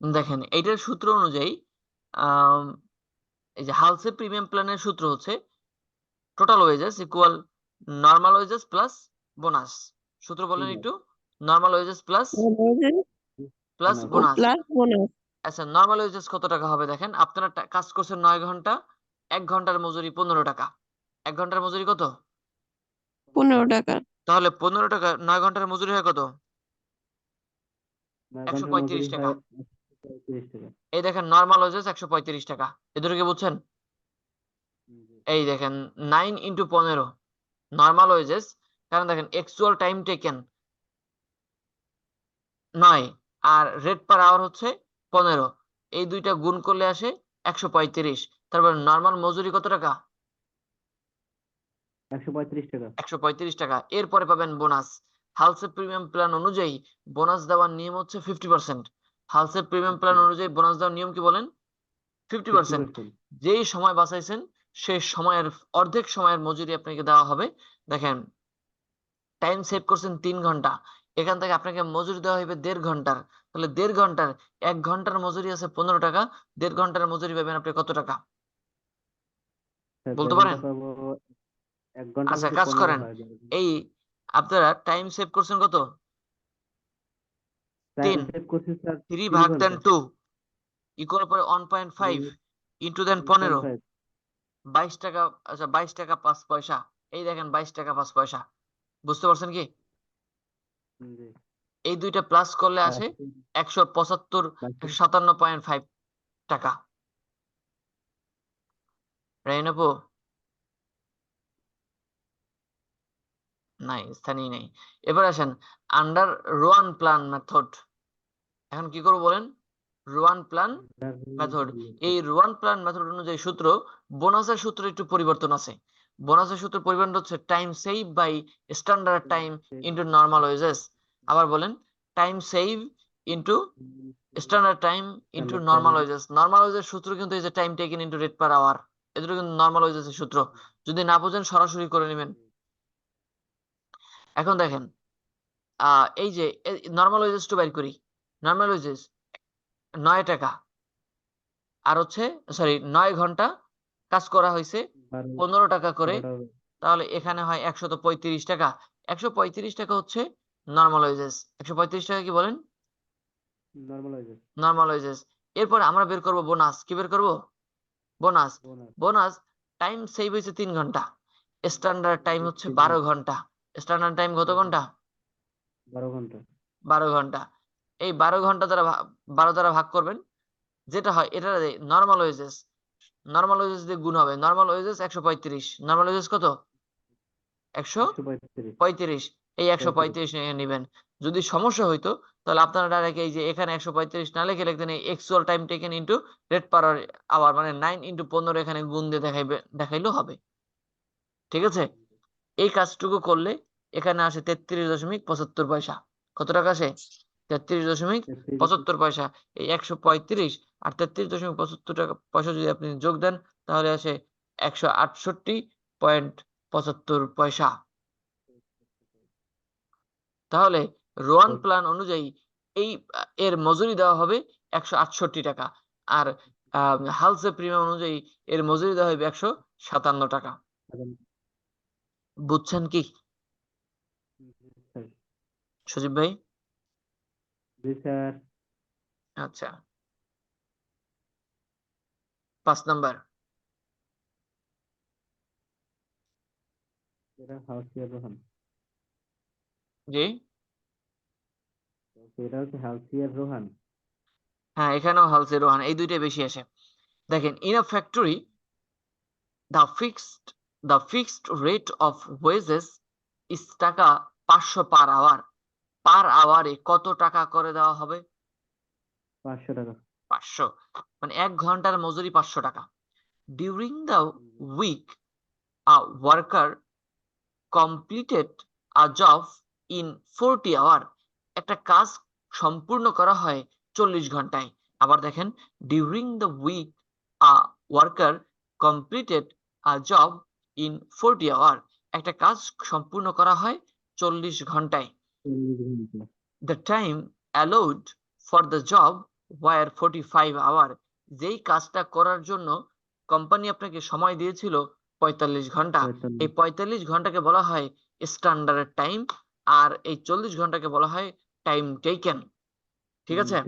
দেখেন এইটার সূত্র অনুযায়ী আহ এই যে হালসে প্রিমিয়াম প্ল্যানের সূত্র হচ্ছে total wages equal normal wages plus bonus. সূত্র বলেন একটু। Normal wages plus bonus. Plus bonus. আচ্ছা, নর্মাল ওয়েজেস কত টাকা হবে? দেখেন আপনারা কাজ করছেন 9 ঘন্টা, 1 ঘন্টার মজুরি 15 টাকা। 1 ঘন্টার মজুরি কত? 15 টাকা। তাহলে 15 টাকা 9 ঘন্টার মজুরি হয় কত? 9 ঘন্টার 135 মজুরি টাকা। হয় 135 টাকা। এই দেখেন নর্মাল ওয়েজেস 135 টাকা। এদের কি বুঝছেন? এই দেখেন 9 ইন্টু 15 নর্মাল ওয়েজেস, কারণ দেখেন অ্যাকচুয়াল টাইম টেকেন 9 আর রেট পার আওয়ার হচ্ছে 15, এই দুইটা গুণ করলে আসে 135। তারপর নর্মাল মজুরি কত টাকা? 135 টাকা। 135 টাকা। এরপরে পাবেন বোনাস। হালসে প্রিমিয়াম প্ল্যান অনুযায়ী বোনাস দেওয়ার নিয়ম হচ্ছে 50%। হালসে প্রিমিয়াম প্ল্যান অনুযায়ী বোনাস দেওয়ার নিয়ম কি বলেন? 50%। 50%। যেই সময় বাঁচাইছেন সেই সময়ের অর্ধেক সময়ের মজুরি আপনাকে দেওয়া হবে। দেখেন টাইম সেভ করছেন 3 ঘন্টা, এখান থেকে আপনাকে মজুরি দেওয়া হবে 1.5 ঘন্টার। তাহলে 1.5 ঘন্টার 1 ঘন্টার মজুরি আছে 15 টাকা, 1.5 ঘন্টার মজুরি পাবেন আপনি কত টাকা বলতে পারেন? বেতনটা পাবো 1 ঘন্টা আচ্ছা যদি কাজ 15 করেন, হয়। এই আপনারা টাইম সেভ করছেন কত? টাইম 3। সেভ করছি স্যার 3 3 ভাগ দেন ঘন্টা। 2 ইকুয়াল পরে 1.5 ইন্টু দেন 15, 1.5। 22 টাকা। আচ্ছা 22 টাকা 5 পয়সা। এই দেখেন 22 টাকা 5 পয়সা। বুঝতে পারছেন কি? জি। এই দুইটা প্লাস করলে আসে 175, 157.5 টাকা। রাইন আপু? নাই, স্থানীয় নাই। এবার আসেন আন্ডার রোয়ান প্ল্যান মেথড। এখন কি করবো বলেন? Rowan plan method. এই রোয়ান প্ল্যান মেথড অনুযায়ী সূত্র, বোনাসের সূত্র একটু পরিবর্তন আছে। বোনাসের সূত্র পরিবর্তন হচ্ছে time save by standard time into normal wages. আবার বলেন, time save into standard time into normal wages. Normal wages সূত্র কিন্তু এই যে time taken into rate per hour, এদের কিন্তু নরমাল ওয়েজেস এর সূত্র। যদি না বোঝেন সরাসরি করে নেবেন। এখন দেখেন এই যে নরমাল ওয়েজেস টু বাইর করি। নরমাল ওয়েজেস 9 টাকা, আর হচ্ছে সরি 9 ঘন্টা কাজ করা হয়েছে 15 টাকা করে, তাহলে এখানে হয় 135 টাকা। 135 টাকা হচ্ছে নরমাল ওয়েজেস। 135 টাকা কি বলেন? Normal wages. এরপর আমরা বের করব বোনাস। কি বের করব? বোনাস। বোনাস টাইম সেভ হয়েছে 3 ঘন্টা, স্ট্যান্ডার্ড টাইম হচ্ছে 12 ঘন্টা। স্ট্যান্ডার্ড টাইম কত ঘন্টা? 12 ঘন্টা। 12 ঘন্টা। এই 12 ঘন্টা দ্বারা 12 দ্বারা ভাগ করবেন, যেটা হয় এটা নরমাল ওয়েজেস। নরমাল ওয়েজেস দিয়ে গুণ হবে। Normal wages 135। নরমাল ওয়েজেস কত? 135। এই 135 নেবেন। যদি সমস্যা হইতো তাহলে আপনারা ডাইরেক্ট এই যে এখানে 135 না লিখে লিখতেন এই actual time taken into rate per hour, মানে 9 ইনটু 15 এখানে গুণ দিয়ে দেখাইলেও হবে। ঠিক আছে? এই কাজটুকু করলে এখানে আসে 33.75 পয়সা। কত টাকা আসে? 33.75 পয়সা। এই 135 আর 33.75 টাকা পয়সা যদি আপনি যোগ দেন তাহলে আসে 168.75 পয়সা। তাহলে রোয়ান প্ল্যান অনুযায়ী এই এর মজুরি দেওয়া হবে 168 টাকা, আর হালসে প্রিমিয়াম অনুযায়ী এর মজুরি দেওয়া হবে 157 টাকা। বুঝছেন কি সজীব ভাই? আচ্ছা 5 নাম্বার। জি হ্যাঁ, এখানেও হালসে রোহান, এই দুইটাই বেশি আসে। দেখেন in a factory the fixed rate of wages is টাকা 500 পার আওয়ার। পার আওয়ারে কত টাকা করে দেওয়া হবে? 500 টাকা। 500, মানে 1 ঘন্টার মজুরি 500 টাকা। During the week a worker completed a job in 40 hour। একটা কাজ সম্পূর্ণ করা হয় 40 ঘন্টায়। আবার দেখেন during the week a worker completed a job in 40 hour। একটা কাজ সম্পূর্ণ করা হয় 40 ঘন্টায়। the time allowed for the job were 45 hour, যেই কাজটা করার জন্য কোম্পানি আপনাকে সময় দিয়েছিল 45 ঘন্টা, এই 45 ঘন্টাকে বলা হয় স্ট্যান্ডার্ড টাইম, আর এই 40 ঘন্টাকে বলা হয় টাইম টেকেন। ঠিক আছে,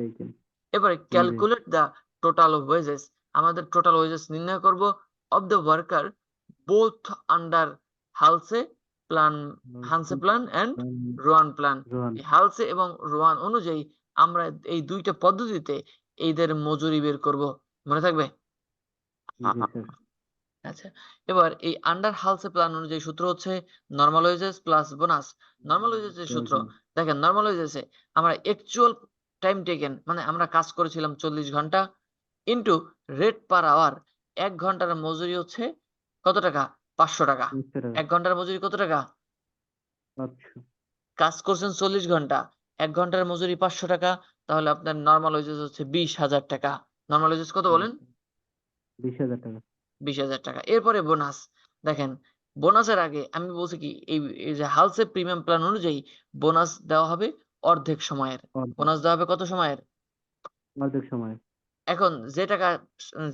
এবারে ক্যালকুলেট দ্য টোটাল ওয়েজেস, আমাদের টোটাল ওয়েজেস নির্ণয় করব of the worker both under Halsey plan, Halsey plan and Rowan plan. Halsey এবং রোয়ান অনুযায়ী আমরা এই দুইটা পদ্ধতিতে এদের মজুরি বের করব, মনে থাকবে? আচ্ছা, এবার এই আন্ডার হালসে প্ল্যান অনুযায়ী সূত্র হচ্ছে normal wages plus bonus. Normal wages সূত্র দেখেন, নরমাল ওয়েজেসে আমরা অ্যাকচুয়াল টাইম টেকেন মানে আমরা কাজ করেছিলাম 40 ঘন্টা ইনটু রেট পার আওয়ার, 1 ঘন্টার মজুরি হচ্ছে কত টাকা? 500 টাকা। 1 ঘন্টার মজুরি কত টাকা? কাজ করছেন 40 ঘন্টা, 1 ঘন্টার মজুরি 500 টাকা, তাহলে আপনার নরমাল ওয়েজেস হচ্ছে 20,000 টাকা। নরমাল ওয়েজেস কত বলেন? 20,000 টাকা। 20,000 টাকা। এরপরে বোনাস, দেখেন বোনাসের আগে আমি বলছি কি, এই যে হালসে প্রিমিয়াম প্ল্যান অনুযায়ী বোনাস দেওয়া হবে অর্ধেক সময়ের। বোনাস দেওয়া হবে কত সময়ের? অর্ধেক সময়। এখন যে টাকা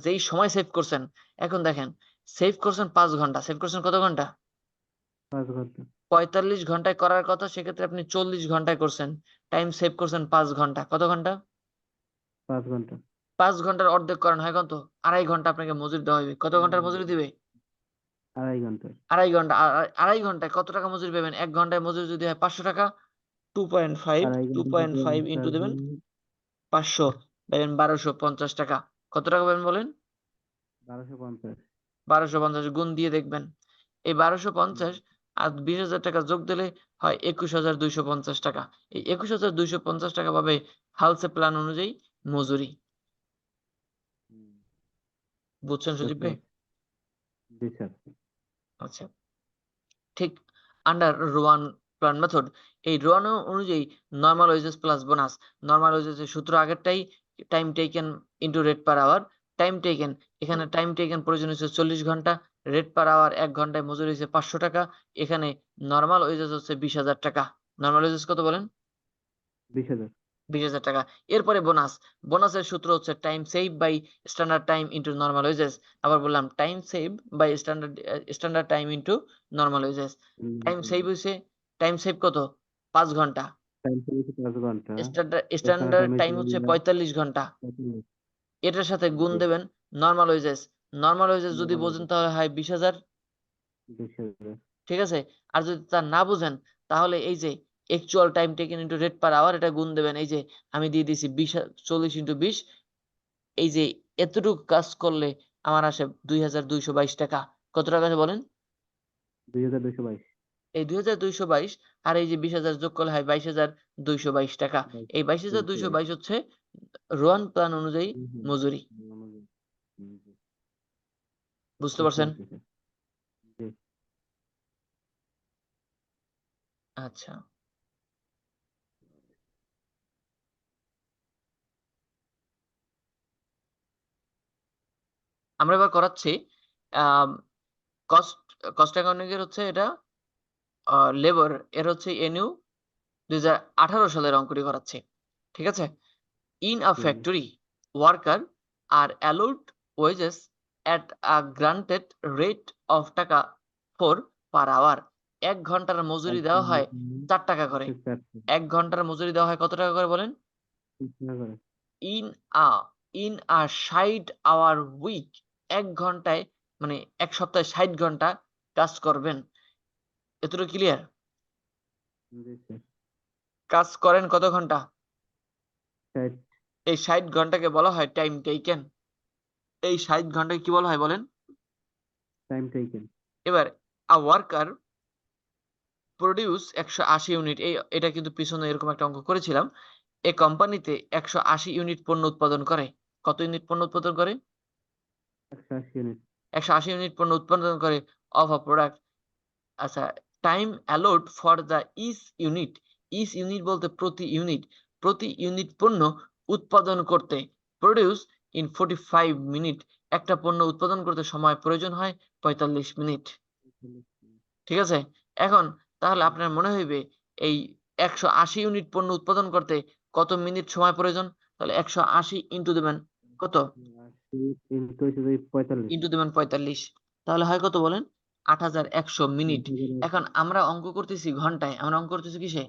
যেই সময় সেভ করছেন, এখন দেখেন সেভ করছেন 5 ঘন্টা, সেভ করছেন কত ঘন্টা? 5 ঘন্টা। 45 ঘন্টায় করার কথা, সেক্ষেত্রে আপনি 40 ঘন্টায় করছেন, টাইম সেভ করছেন 5 ঘন্টা। কত ঘন্টা? 5 ঘন্টা। 5 ঘন্টার অর্ধেক করেন হয় কত? 2.5 ঘন্টা আপনাকে মজুরি দেওয়া হবে। কত ঘন্টার মজুরি দিবে? 2.5 ঘন্টা। 2.5 ঘন্টা। 2.5 ঘন্টায় কত টাকা মজুরি পাবেন? 1 ঘন্টায় মজুরি যদি হয় 500 টাকা, 2.5 ইন্টু দেবেন 500, পাবেন 1250 টাকা। কত টাকা পাবেন বলেন? 1250। 1250 গুণ দিয়ে দেখবেন, এই 1250 আর 20,000 টাকা যোগ দিলে হয় 21,250 টাকা। এই 21,250 টাকা পাবে হালসে প্ল্যান অনুযায়ী মজুরি। বুঝছেন সুদীপ ভাই? জি স্যার। আচ্ছা, ঠিক আন্ডার রোয়ান প্ল্যান মেথড, এই রোয়ান অনুযায়ী normal wages plus bonus, normal wages এর সূত্র আগেরটাই, time taken into rate per hour. Time taken, এখানে টাইম টেকেন প্রয়োজন হচ্ছে 40 ঘন্টা, রেট পার আওয়ার 1 ঘন্টায় মজুরি হচ্ছে 500 টাকা, এখানে নরমাল ওয়েজেস হচ্ছে 20,000 টাকা। নরমাল ওয়েজেস কত বলেন? 20,000। 20,000 টাকা। এরপরে বোনাস, বোনাসের সূত্র হচ্ছে time save by standard time into normal wages. আবার বললাম time save by standard time into normal wages. Time save হইছে, টাইম সেভ কত? 5 ঘন্টা। টাইম হচ্ছে 5 ঘন্টা। স্ট্যান্ডার্ড টাইম হচ্ছে 45 ঘন্টা। এটার সাথে গুণ দেবেন নরমাল ওয়েজেস। নরমাল ওয়েজেস যদি বোঝেন তাহলে হয় 20,000। 20,000। ঠিক আছে, আর যদি তা না বুঝেন তাহলে এই যে actual time taken into rate per hour, এটা গুণ দেবেন। এই যে আমি দিয়ে দিয়েছি 40 ইনটু 20, এই যে এতটুকু কাজ করলে আমার আসে 2,222 টাকা। কত টাকা আছে বলেন? 2,222। এই 2,222 আর এই যে 20,000 যোগ করলে হয় 22,222 টাকা। এই 22,222 হচ্ছে রোয়ান প্ল্যান অনুযায়ী মজুরি। বুঝতে পারছেন? জি। আচ্ছা, আমরা এবার করাচ্ছি কস্ট কস্ট অ্যাকাউন্টিং এর হচ্ছে এটা লেবার, এর হচ্ছে এনইউ 2018 সালের অঙ্কটি করাচ্ছি। ঠিক আছে, in a factory worker are allowed wages at a granted rate of taka 4 per hour. 1 ঘন্টার মজুরি দেওয়া হয় 4 টাকা করে। 1 ঘন্টার মজুরি দেওয়া হয় কত টাকা করে বলেন? In a in a 60 hour week, 1 ঘন্টায় মানে 1 সপ্তাহে 60 ঘন্টা কাজ করবেন। এতটুকু ক্লিয়ার? কাজ করেন কত ঘন্টা? এই 60 ঘন্টাকে বলা হয় টাইম টেকেন। এই 60 ঘন্টাকে কি বলা হয় বলেন? Time taken. এবার আ ওয়ার্কার প্রডিউস 180 ইউনিট, এটা কিন্তু পিছনে এরকম একটা অঙ্ক করেছিলাম। এই কোম্পানিতে 180 ইউনিট পণ্য উৎপাদন করে। কত ইউনিট পণ্য উৎপাদন করে? 180 ইউনিট। 180 ইউনিট পণ্য উৎপাদন করে অফ আ প্রোডাক্ট। আচ্ছা, time allowed for the each unit, each unit বলতে প্রতি ইউনিট, প্রতি ইউনিট পণ্য উৎপাদন করতে প্রডিউস ইন 45 মিনিট, একটা পণ্য উৎপাদন করতে সময় প্রয়োজন হয় 45 মিনিট। ঠিক আছে, এখন তাহলে আপনার মনে হইবে এই 180 ইউনিট পণ্য উৎপাদন করতে কত মিনিট সময় প্রয়োজন? তাহলে 180 ইন্টু দেবেন কত? 80 into হচ্ছে যে 45 ইন্টু দেবেন 45, তাহলে হয় কত বলেন? 8100 মিনিট। 8100 এখন আমরা অঙ্ক করতেছি ঘন্টায়, আমরা অঙ্ক করতেছি কিসে?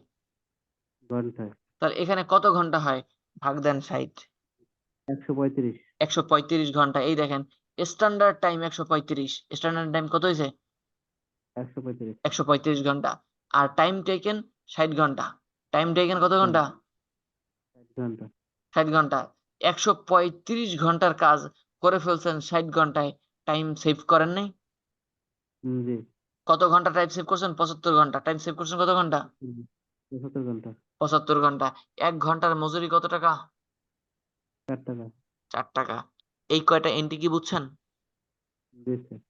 ঘন্টায় তাহলে এখানে কত ঘন্টা হয়? ভাগ দেন 60, 135 135 ঘন্টা। এই দেখেন স্ট্যান্ডার্ড টাইম 135, স্ট্যান্ডার্ড টাইম কত হয়েছে? 135 135 ঘন্টা। আর টাইম টেকেন 60 ঘন্টা। টাইম টেকেন কত ঘন্টা? 60 ঘন্টা 60 ঘন্টা। 135 ঘন্টার কাজ করে ফেলছেন 60 ঘন্টায়, টাইম সেভ করেন নাই? জি কত ঘন্টা টাইম সেভ করছেন? 75 ঘন্টা। টাইম সেভ করছেন কত ঘন্টা? 75 ঘন্টা 75 ঘন্টা। 1 ঘন্টার মজুরি কত টাকা? 4 টাকা 4 টাকা। এই কয়টা এন্ট্রি কি বুঝছেন? জি স্যার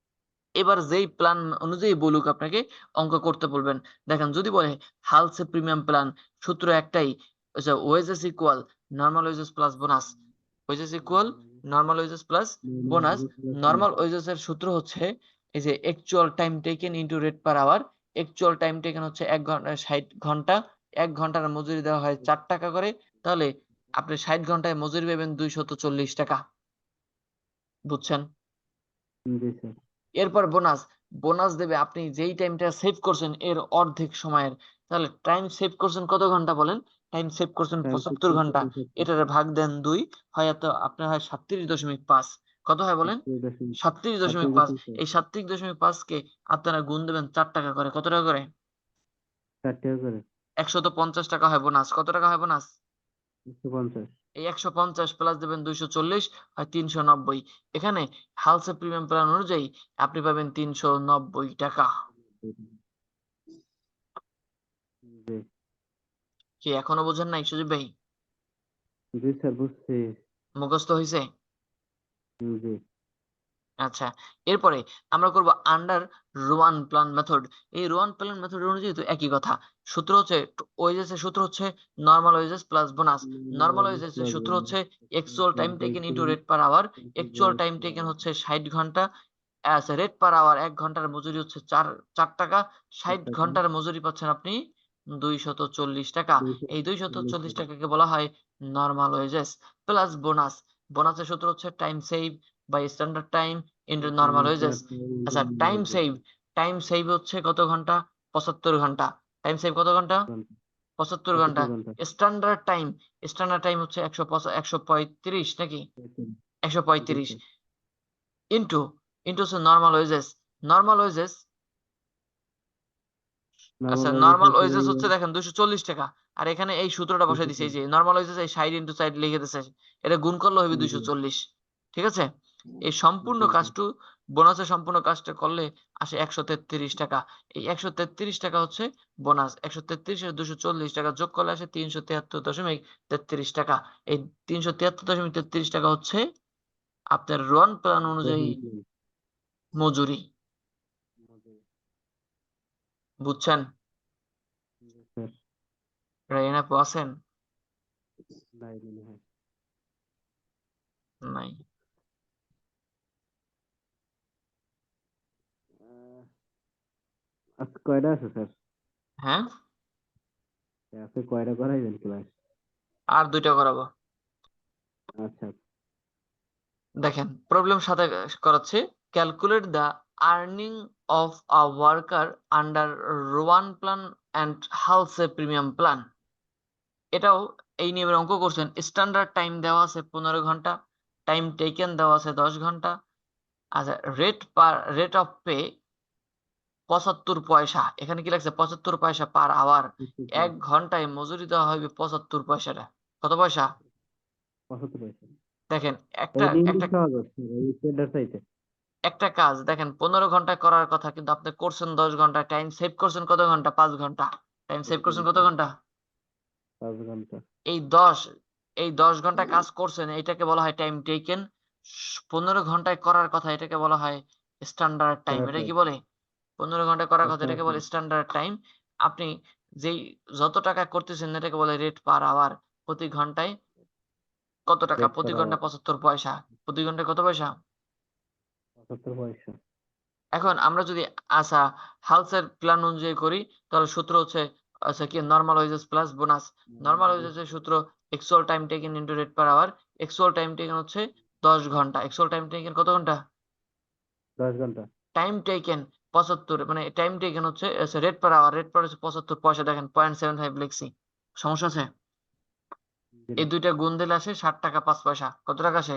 এবার যেই প্ল্যান অনুযায়ী বলুক আপনাকে অঙ্ক করতে বলবেন। দেখেন যদি বলে হালসে প্রিমিয়াম প্ল্যান, সূত্র একটাই, wages equal normal wages plus bonus. Wages equal normal wages plus bonus. Normal wages এর সূত্র হচ্ছে এই যে actual time taken into rate per hour. Actual time taken হচ্ছে 1 ঘন্টা 60 ঘন্টা, 1 ঘন্টার মজুরি দেওয়া হয় 4 টাকা করে, তাহলে আপনি 60 ঘন্টায় মজুরি পাবেন 240 টাকা। বুঝছেন? জি স্যার এরপর বোনাস, বোনাস দেবে আপনি যেই টাইমটা সেভ করছেন এর অর্ধেক সময়ের। তাহলে টাইম সেভ করছেন কত ঘন্টা বলেন? টাইম সেভ করছেন টাইম 75 ঘন্টা। এটারে ভাগ দেন 2, হয়তো আপনার হয় 37.5। কত হয় বলেন? 37.5। এই 37.5 কে আপনারা গুণ দেবেন 4 টাকা করে। কত টাকা করে? 4 টাকা করে 150 টাকা হয় বোনাস। কত টাকা হয় বোনাস? 150 এই 150 প্লাস দেবেন 240, হয় 390। এখানে হালসে প্রিমিয়াম প্ল্যান অনুযায়ী আপনি পাবেন 390 টাকা। জি কি এখনো বোঝেন নাই সুজিব ভাই? জি স্যার বুঝছি মুখস্থ হয়েছে? জি আচ্ছা, এরপরে আমরা করব আন্ডার রোয়ান প্ল্যান মেথড। এই রোয়ান প্ল্যান মেথড অনুযায়ী তো একই কথা। সূত্র হচ্ছে ওয়েজেস এর সূত্র হচ্ছে normal wages plus bonus. Normal wages এর সূত্র হচ্ছে actual time taken into rate per hour. Actual time taken হচ্ছে 60 ঘন্টা, আচ্ছা রেট পার আওয়ার 1 ঘন্টার মজুরি হচ্ছে 4 টাকা। 60 ঘন্টার মজুরি পাচ্ছেন আপনি 240 টাকা। এই 240 টাকাকে বলা হয় নরমাল ওয়েজেস প্লাস বোনাস। বোনাসের সূত্র হচ্ছে time save by standard time into normal wages. আচ্ছা টাইম সেভ হচ্ছে কত ঘন্টা? 75 ঘন্টা। টাইম সেভ কত ঘন্টা? 75 ঘন্টা। 75 ঘন্টা স্ট্যান্ডার্ড টাইম হচ্ছে 135 নাকি? 135 ইনটু হচ্ছে নরমাল ওয়েজেস। নরমাল ওয়েজেস, আচ্ছা নরমাল ওয়েজেস হচ্ছে দেখেন 240 টাকা। আর এখানে এই সূত্রটা বসাই দিছে, এই যে নরমাল ওয়েজেস এই 60 ইনটু 60 লিখে দিছে, এটা গুণ করলে হবে 240। ঠিক আছে? এই সম্পূর্ণ কাজটু বোনাসের সম্পূর্ণ কাজটা করলে আসে 133 টাকা। এই 133 টাকা হচ্ছে বোনাস। 133 এর 240 টাকা যোগ করলে আসে 373.33 টাকা। এই 373.33 টাকা হচ্ছে আপনার রোয়ান প্ল্যান অনুযায়ী মজুরি। বুঝছেন? স্যার রায়না আপু আছেন? নাই মনে হয় নাই। আজকে কয়টা আছে স্যার হ্যাঁ, আজকে কয়টা করাইবেন ক্লাস আর 2টা করাবো। আচ্ছা দেখেন প্রবলেম সাথে করাচ্ছে। Calculate the earning of a worker under Rowan plan and Halsey premium plan. এটাও এই নিয়মের অঙ্ক করছেন। স্ট্যান্ডার্ড টাইম দেওয়া আছে 15 ঘন্টা, টাইম টেকেন দেওয়া আছে 10 ঘন্টা। আচ্ছা রেট অফ পে 75 পয়সা। এখানে কি লাগছে? 75 পয়সা পার আওয়ার। 1 ঘন্টায় মজুরি দেওয়া হবে 75 পয়সাটা। কত পয়সা? 75 পয়সা দেখেন একটা এটা একটা ইংলিশ সহজ আছে এই স্ট্যান্ডার্ড চাইতে একটা কাজ দেখেন 15 ঘন্টায় করার কথা, কিন্তু আপনি করছেন 10 ঘন্টা। টাইম সেভ করছেন কত ঘন্টা? 5 ঘন্টা। টাইম সেভ করছেন কত ঘন্টা? 5 ঘন্টা এই 10 এই 10 ঘন্টা কাজ করছেন, এটাকে বলা হয় টাইম টেকেন। 15 ঘন্টায় করার কথা, এটাকে বলা হয় স্ট্যান্ডার্ড টাইম। এটা কি বলে? 15 ঘন্টায় করার কথা, এটাকে বলে স্ট্যান্ডার্ড টাইম। আপনি যেই যত টাকা করতেছেন এটাকে বলে রেট পার আওয়ার। প্রতি ঘন্টায় কত টাকা? রেট প্রতি পার ঘন্টা আওয়ার 75 পয়সা। প্রতি ঘন্টায় কত পয়সা? 75 পয়সা এখন আমরা যদি হালসের প্ল্যান অনুযায়ী করি, তাহলে সূত্র হচ্ছে আচ্ছা কি normal wages plus bonus. Normal ওয়েজেসের সূত্র actual time taken into rate per hour. Actual time taken হচ্ছে 10 ঘন্টা। অ্যাকচুয়াল টাইম টেকেন কত ঘন্টা? 10 ঘন্টা। টাইম টেকেন 75, মানে টাইম টেকেন হচ্ছে rate per hour. Rate per হচ্ছে 75 পয়সা, দেখেন 0.75 লিখছি। সমস্যা আছে? জি এই না। দুইটা গুণ দিলে আসে 60 টাকা 5 পয়সা। কত টাকা আসে?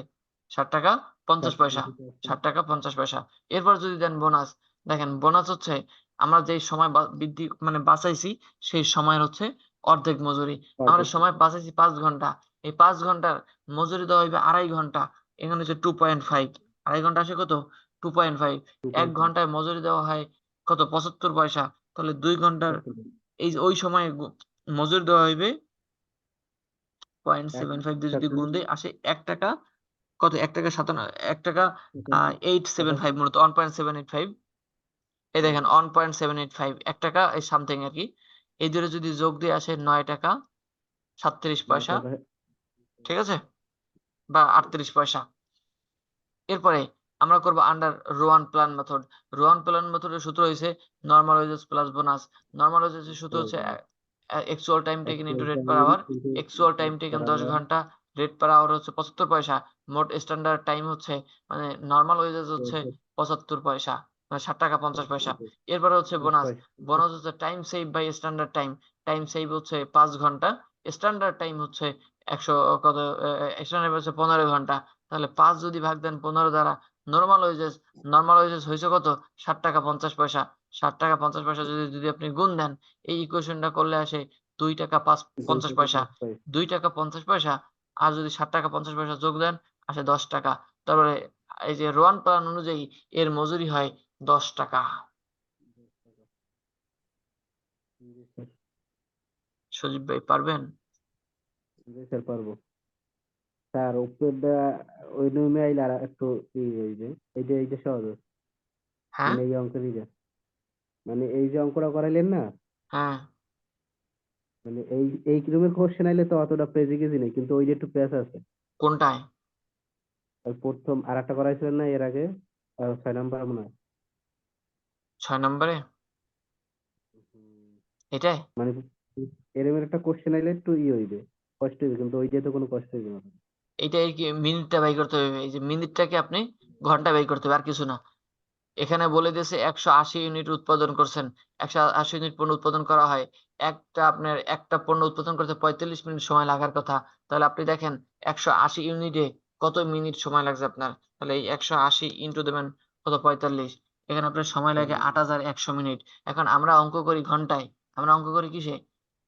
60 টাকা 50 পয়সা। 60 টাকা 50 পয়সা। এরপর যদি দেন বোনাস, দেখেন বোনাস হচ্ছে আমরা যেই সময় বৃদ্ধি মানে বাঁচাইছি সেই সময়ের হচ্ছে অর্ধেক মজুরি। আমরা সময় বাঁচাইছি 5 ঘন্টা, এই 5 ঘন্টার মজুরি দেওয়া হইবে 2.5 ঘন্টা। এখানে হচ্ছে 2.5, 2.5 ঘন্টা আসে কত? 2.5। 1 ঘন্টায় মজুরি দেওয়া হয় কত? 75 পয়সা। তাহলে 2 ঘন্টার এই যে ওই সময় মজুরি দেওয়া হইবে 0.75 দিয়ে যদি গুণ দেই আসে 1 টাকা কত? 1 টাকা 1 টাকা 875, মূলত 1.785। এই দেখেন 1.785, 1 টাকা এই সামথিং আর কি। এই দুটো যদি যোগ দিয়ে আসে 9 টাকা 37 পয়সা, ঠিক আছে, বা 38 পয়সা। এরপরে আমরা করব under Rowan plan method. Rowan plan মেথডের সূত্র হইছে normal wages plus bonus. Normal wages সূত্র হচ্ছে actual time taken into rate per hour. Actual time taken 10 ঘন্টা, রেট পার আওয়ার হচ্ছে 75 পয়সা, মোট স্ট্যান্ডার্ড টাইম হচ্ছে মানে নরমাল ওয়েজেস হচ্ছে 75 পয়সা, মানে 60 টাকা 50 পয়সা। এরপরে হচ্ছে বোনাস। বোনাস হচ্ছে time save by standard time. Time save হচ্ছে 5 ঘন্টা, স্ট্যান্ডার্ড টাইম হচ্ছে 100 কত, স্ট্যান্ডার্ড হচ্ছে 15 ঘন্টা। তাহলে 5 যদি ভাগ দেন 15 দ্বারা, নরমাল ওয়েজেস হয়েছে কত? 60 টাকা 50 পয়সা। 60 টাকা 50 পয়সা যদি যদি আপনি গুণ দেন, এই ইকুয়েশনটা করলে আসে 2 টাকা 50 পয়সা। 2 টাকা 50 পয়সা আর যদি 60 টাকা 50 পয়সা যোগ দেন আসে 10 টাকা। তারপরে এই যে রোয়ান প্ল্যান অনুযায়ী এর মজুরি হয় 10 টাকা। সজীব ভাই পারবেন? জি স্যার পারবো স্যার। উপরেরটা ওই নিয়মে আইলে আর একটু হইবে। এইটা সহজ। হ্যাঁ মানে এই অঙ্কের মানে এই যে অঙ্কটা করাইলেন না, হ্যাঁ মানে এই রকমের কোশ্চেন আইলে তো অতটা পেজে গেছি নেই, কিন্তু ওই যে একটু পেজ আছে। কোনটায়? ওই প্রথম আর একটা করাইছিলেন না এর আগে, 6 নাম্বার মনে হয়। 6 নম্বরে এটাই? মানে এরকম একটা কোশ্চেন আইলে একটু হইবে, কষ্ট হইবে, কিন্তু ওই যে তো কোনো কষ্ট হইবে না। এটাই কি মিনিটটা বাই করতে হবে? এই যে মিনিটটাকে আপনি ঘন্টা বাই করতে হবে, আর কিছু না। এখানে বলে দিয়েছে 180 ইউনিট উৎপাদন করছেন। 180 ইউনিট পণ্য উৎপাদন করা হয়। আপনার একটা পণ্য উৎপাদন করতে 45 মিনিট সময় লাগার কথা। তাহলে আপনি দেখেন 180 ইউনিটে কত মিনিট সময় লাগছে আপনার। তাহলে এই 180 ইন্টু দেবেন কত? 45। এখানে আপনার সময় লাগে 8100 মিনিট। এখন আমরা অঙ্ক করি ঘন্টায়, আমরা অঙ্ক করি কিসে?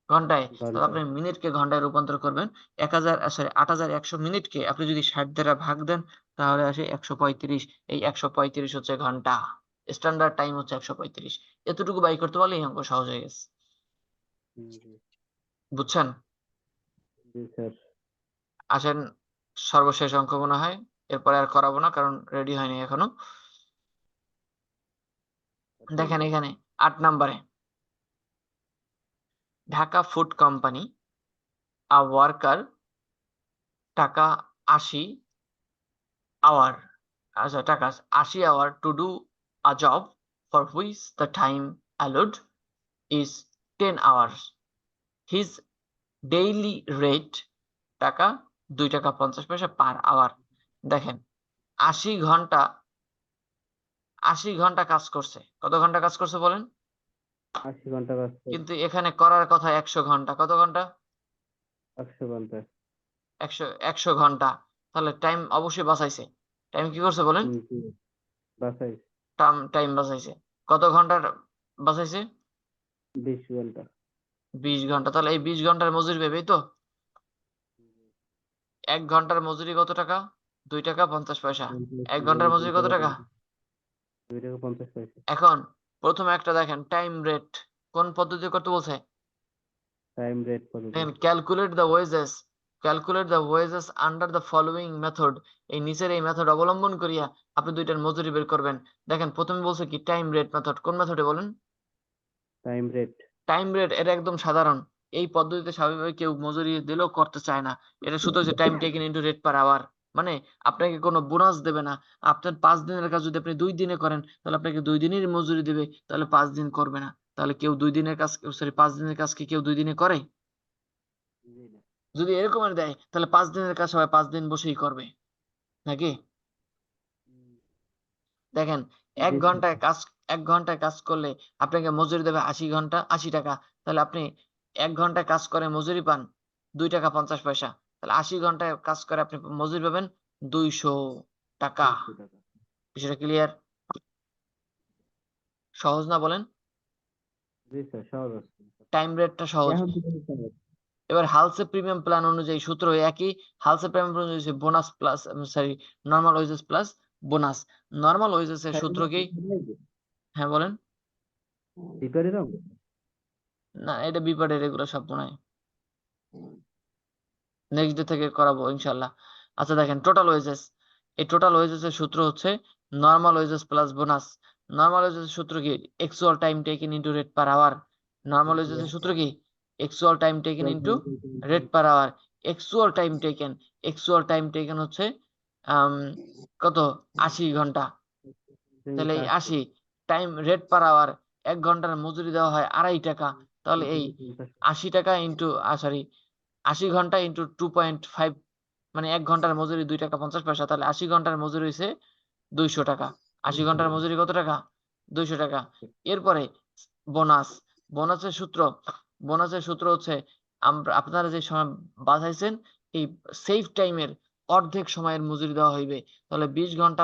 ঘন্টায়। তাহলে ঘন্টা। আপনি মিনিটকে ঘন্টায় রূপান্তর করবেন। 8100 মিনিটকে আপনি যদি 60 দ্বারা ভাগ দেন তাহলে আসে 135। এই 135 হচ্ছে ঘন্টা। স্ট্যান্ডার্ড টাইম হচ্ছে 135। এতটুকু বাই করতে পারলে এই অঙ্ক সহজ হয়ে গেছে। জি বুঝছেন? জি স্যার। আসেন সর্বশেষ অঙ্ক মনে হয়, এরপরে আর করাবো না কারণ রেডি হয়নি এখনো। দেখেন এখানে 8 নম্বরে, Dhaka food company a worker taka 80 hour, আচ্ছা taka 80 hour to do a job for which the time allowed is 10 hours. His daily rate টাকা 2 টাকা 50 পয়সা পার আওয়ার। দেখেন 80 ঘন্টা, 80 ঘন্টা কাজ করছে। কত ঘন্টা কাজ করছে বলেন? 80 ঘন্টা কাজ করে। কিন্তু এখানে করার কথা 100 ঘন্টা। কত ঘন্টা? 100 ঘন্টা। 100 ঘন্টা। তাহলে টাইম অবশ্যই বাঁচাইছে। টাইম কি করছে বলেন? জি, বাসাই। টাইম বাঁচাইছে। কত ঘন্টার বাঁচাইছে? 20 ঘন্টা। 20 ঘন্টা। তাহলে এই 20 ঘন্টার মজুরি পাবে তো? 1 ঘন্টার মজুরি কত টাকা? 2 টাকা 50 পয়সা। 1 ঘন্টার মজুরি কত টাকা? 2 টাকা 50 পয়সা। এখন প্রথমে একটা দেখেন টাইম রেট কোন পদ্ধতি করতে বলছে? টাইম রেট পদ্ধতি। দেখেন calculate the wages under the following method. এই নিচের এই মেথড অবলম্বন করিয়া আপনি দুইটার মজুরি বের করবেন। দেখেন প্রথমে বলছে কি টাইম রেট মেথড। কোন মেথডে বলেন? Time rate. টাইম রেট, এটা একদম সাধারণ। এই পদ্ধতিতে স্বাভাবিকভাবে কেউ মজুরি দিলেও করতে চায় না। এটা শুধু হচ্ছে time taken into rate per hour. মানে আপনাকে কোনো বোনাস দেবে না। আপনার 5 দিনের কাজ যদি আপনি 2 দিনে করেন তাহলে আপনাকে 2 দিনের মজুরি দেবে, তাহলে 5 দিন করবে না। তাহলে কেউ 2 দিনের কাজ, সরি 5 দিনের কাজ কি কেউ 2 দিনে করে? জি না। যদি এরকমের দেয় তাহলে 5 দিনের কাজ সবাই 5 দিন বসেই করবে নাকি? দেখেন এক জি স্যার। ঘন্টায় কাজ, 1 ঘন্টায় কাজ করলে আপনাকে মজুরি দেবে 80 ঘন্টা 80 টাকা। তাহলে আপনি 1 ঘন্টায় কাজ করে মজুরি পান 2 টাকা 50 পয়সা। তাহলে 80 ঘন্টায় কাজ করে আপনি মজুরি পাবেন 200 টাকা। 200 টাকা। বিষয়টা ক্লিয়ার? সহজ না বলেন? জি স্যার, সহজ আছে। টাইম রেটটা সহজ। এখন থেকে সহজ। এবার হালসে প্রিমিয়াম প্ল্যান অনুযায়ী সূত্র একই। হালসে প্রিমিয়াম প্ল্যান অনুযায়ী bonus plus, sorry normal wages plus bonus. Normal wages এর সূত্র কি? হ্যাঁ বলেন। টিপারের অঙ্ক? না এটা বিপারের, এগুলো সব মনে হয় নেক্সট ডে থেকে করাবো ইনশাল্লাহ। আচ্ছা দেখেন টোটাল ওয়েজেস, এই টোটাল ওয়েজেস এর সূত্র হচ্ছে normal wages plus bonus. Normal wages এর সূত্র কি? Actual time taken into rate per hour. Normal wages এর সূত্র কি? Actual time taken into rate per hour. Actual time taken হচ্ছে কত? 80 ঘন্টা। তাহলে এই 80 টাইম রেট পার আওয়ার, 1 ঘন্টার মজুরি দেওয়া হয় 2.5 টাকা। তাহলে এই 80 টাকা ইন্টু, সরি 80 ঘন্টা ইন্টু 2.5, মানে 1 ঘন্টার মজুরি 2 টাকা 50 পয়সা। তাহলে 80 ঘন্টার মজুরি হয়েছে 200 টাকা। 80 ঘন্টার মজুরি কত টাকা? 200 টাকা। এরপরে বোনাস। বোনাসের সূত্র, বোনাসের সূত্র হচ্ছে আপনারা যে সময় বাঁচাইছেন এই সেভ টাইমের অর্ধেক সময়ের মজুরি দেওয়া হইবে। তাহলে 20 ঘন্টা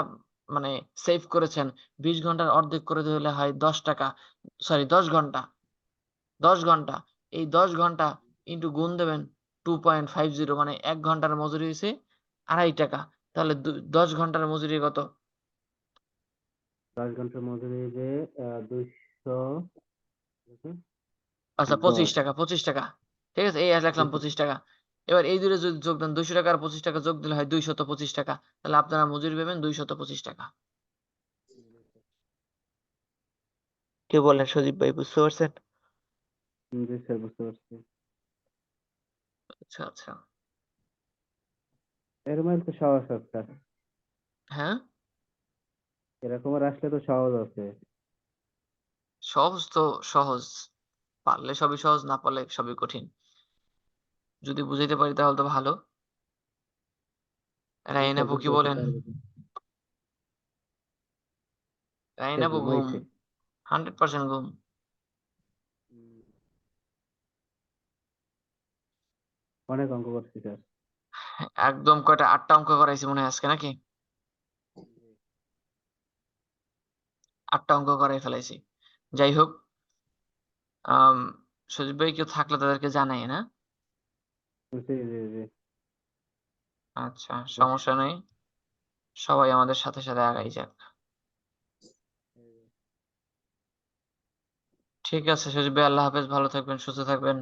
মানে সেভ করেছেন, 20 ঘন্টার অর্ধেক করে দিলে হয় 10 টাকা, সরি 10 ঘন্টা। 10 ঘন্টা, এই 10 ঘন্টা ইন্টু গুণ দেবেন 2.50, মানে 1 ঘন্টার মজুরি হয়েছে 2.5 টাকা। তাহলে 10 ঘন্টার মজুরি কত? 10 ঘন্টার মধ্যে যে 200 আচ্ছা 25 10। টাকা, 25 টাকা। ঠিক আছে, এই লিখলাম 25 টাকা। এবার এই দুটো যদি যোগ দেন 200 টাকা আর 25 টাকা যোগ দিলে হয় 225 টাকা। তাহলে আপনারা মজুরি পাবেন 225 টাকা। কি বলেন সজীব ভাই, বুঝতে পারছেন? জি স্যার, বুঝতে পারছি। আচ্ছা আচ্ছা। এরকম তো সহজ আছে স্যার। হ্যাঁ এরকম আর আসলে তো সহজ আছে। সহজ তো সহজ, পারলে সবই সহজ, না পারলে সবই কঠিন। যদি বুঝাইতে পারি তাহলে তো ভালো। জি রাইন স্যার, আপু কি বুঝতে পারছি বলেন? তাহলে। রাইন আপু ঘুম, ঘুমাইছে। 100% ঘুম। অনেক অঙ্ক করছি স্যার। একদম কয়টা 8টা অঙ্ক করাইছি মনে হয় আজকে নাকি? 8টা অঙ্ক করাই ফেলাইছি। যাই হোক, আম সজীব ভাই কেউ থাকলে তাদেরকে জানাই না? জি জি জি। আচ্ছা সমস্যা নেই, সবাই আমাদের সাথে সাথে আগাই যাক। ঠিক আছে সজীব ভাই, আল্লাহ হাফেজ, ভালো থাকবেন, সুস্থ থাকবেন।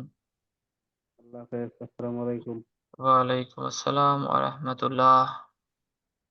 আল্লাহ হাফেজ, আসসালামু আলাইকুম। ওয়ালাইকুম আসসালাম ওয়া রাহমাতুল্লাহ।